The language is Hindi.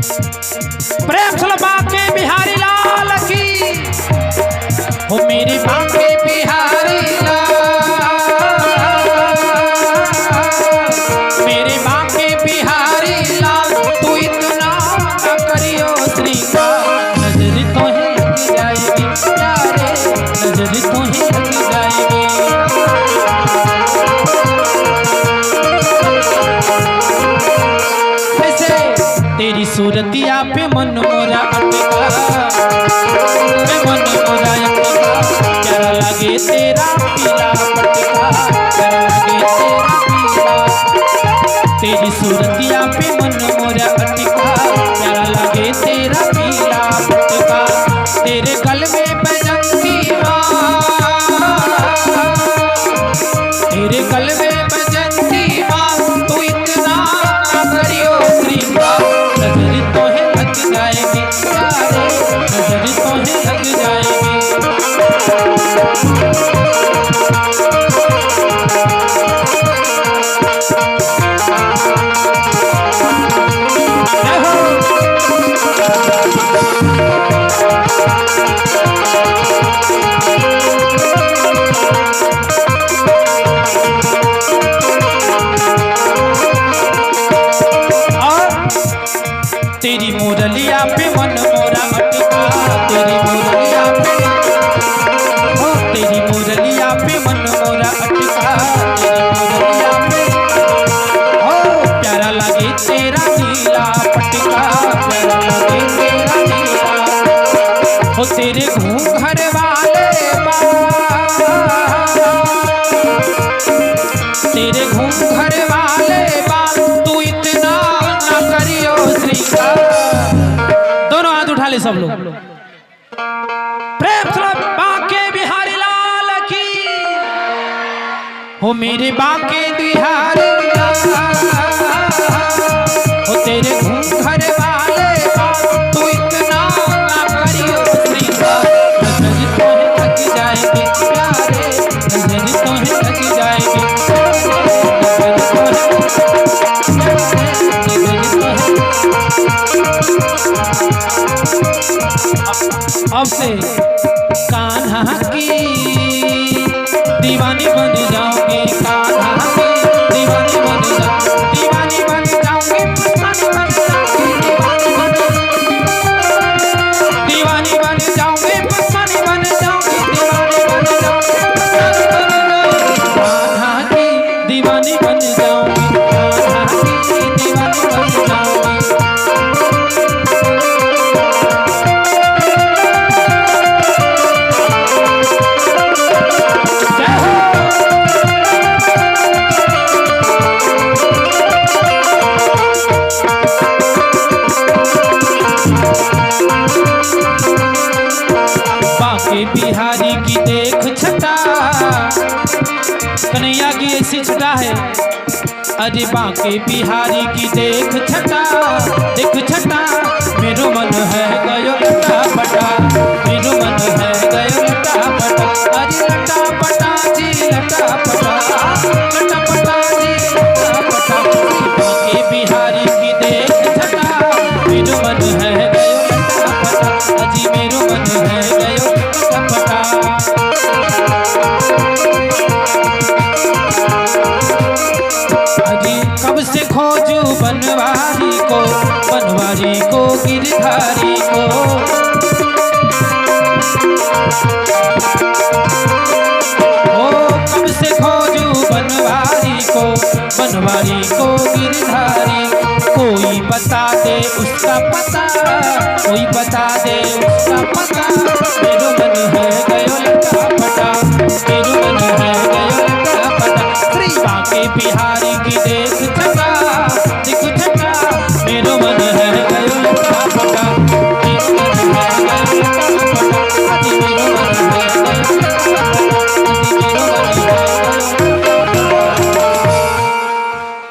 प्रेम से बांके बिहारी लाल की। हो मेरे बांके बिहारी लाल, मेरे बांके बिहारी लाल, तू इतना न करियो श्रृंगार। नजर तो है लग जाएगी प्यारे, नजर तो है लग जाएगी। तेरी सूरतिया पे मन मोरा अटका, पे मन मोरा अटका। प्यारा लगे तेरा पीला पटका, प्यारा लगे तेरा पीला। तेरी सूरतिया पे मन मोरा अटका, प्यारा लगे तेरा पीला पटका। तेरे गल में बजंती माँ, तेरे गल में बजंती माँ, तू इतना ना करियो श्रृंगार। नजर तो है लग जाएगी प्यारे, नजर तो है लग जाएगी। तेरी मुरलिया पे मन मोरा अटका, तेरी मुरलिया पे, हो तेरी मुरलिया पे मन मोरा अटका। तेरी मुरलिया पे, हो प्यारा लगे तेरा नीला पटका, प्यारा लगे तेरा नीला। हो तेरे घूंघर वाले बाल, तेरे घूंघर वाले बाल, तू इतना ना करियो श्रृंगार। दोनों हाथ उठा ले सब लोग। प्रेम से बांके बिहारी लाल की। हो मेरे बांके बिहारी लाल, हो तेरे घूंघर वाले बाल, तू इतना ना करियो श्रृंगार। नजर तो है लग जाएगी प्यारे, नजर तो है लग जाएगी। अब से कान्हा की दीवानी बन जाओगे, कान्हा की दीवानी बन जाओगे, दीवानी बन जाओगे, दीवानी बन जाओगे, दीवानी बन जाओगे, दीवानी बन जाओगे, दीवानी बन जाओगे। कान्हा की दीवानी बन जाओगी, कान्हा की दीवानी बन जाओगी। बांके बिहारी की देख छटा, कन्हैया की ऐसी छटा है। अरे बांके बिहारी की देख छटा, देख छटा। मेरो मन है गयो लटा पटा, मेरो मन है गयो लटा पटा। अरे लटा पटा जी लटा पटा, लटा पटा जी लटा पटा। बांके बिहारी की देख छटा, मेरो मन है गयो लटा पटा। अजी मेरो मन है गयो लटा पटा। अजी कब से खोजू बनवारी को, बनवारी को गिरधारी को। ओ कब से खोजू बनवारी को, बनवारी को गिरधारी। कोई बता दे उसका पता, कोई बता दे उसका पता।